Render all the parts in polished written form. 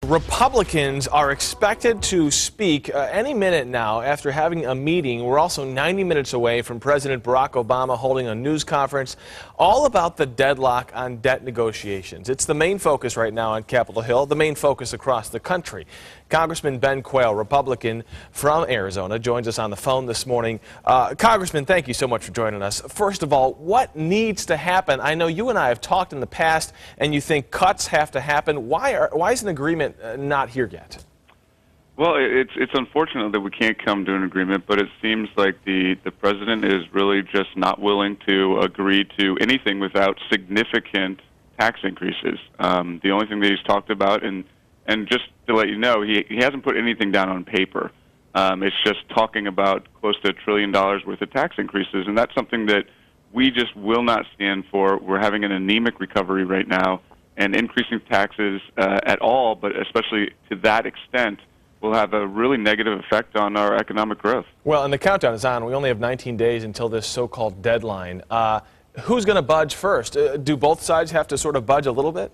Republicans are expected to speak any minute now after having a meeting. We're also 90 minutes away from President Barack Obama holding a news conference all about the deadlock on debt negotiations. It's the main focus right now on Capitol Hill, the main focus across the country. Congressman Ben Quayle, Republican from Arizona, joins us on the phone this morning. Congressman, thank you so much for joining us. First of all, what needs to happen? I know you and I have talked in the past, and you think cuts have to happen. Why is an agreement not here yet? Well, it's unfortunate that we can't come to an agreement, but it seems like the president is really just not willing to agree to anything without significant tax increases. The only thing that he's talked about, and just to let you know, he hasn't put anything down on paper. It's just talking about close to $1 trillion worth of tax increases, and that's something that we just will not stand for. We're having an anemic recovery right now, and increasing taxes at all, but especially to that extent, will have a really negative effect on our economic growth. Well, and the countdown is on. We only have 19 days until this so-called deadline. Who's going to budge first? Do both sides have to sort of budge a little bit?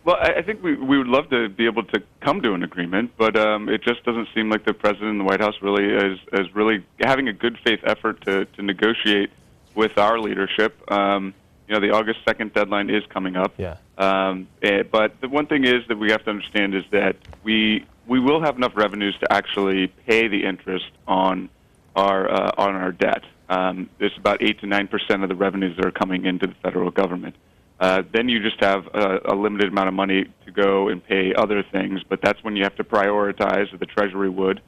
Well, I think we would love to be able to come to an agreement, but it just doesn't seem like the president and the White House really is really having a good faith effort to negotiate with our leadership. You know, the August 2nd deadline is coming up. Yeah. But the one thing is that we have to understand is that we will have enough revenues to actually pay the interest on our debt. There's about 8 to 9% of the revenues that are coming into the federal government. Then you just have a limited amount of money to go and pay other things, but that's when you have to prioritize, or the Treasury would,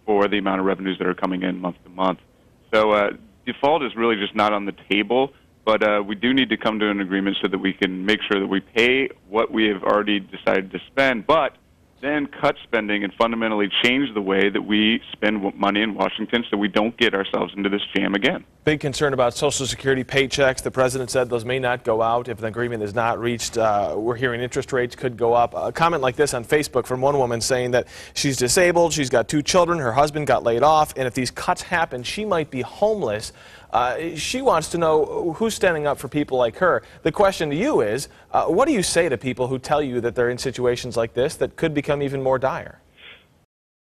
for the amount of revenues that are coming in month to month. So default is really just not on the table. But we do need to come to an agreement so that we can make sure that we pay what we have already decided to spend, but then cut spending and fundamentally change the way that we spend money in Washington so we don't get ourselves into this jam again. Big concern about Social Security paychecks. The president said those may not go out if an agreement is not reached. We're hearing interest rates could go up. A comment like this on Facebook from one woman saying that she's disabled, she's got 2 children, her husband got laid off, and if these cuts happen, she might be homeless. She wants to know who's standing up for people like her. The question to you is, what do you say to people who tell you that they're in situations like this that could become even more dire?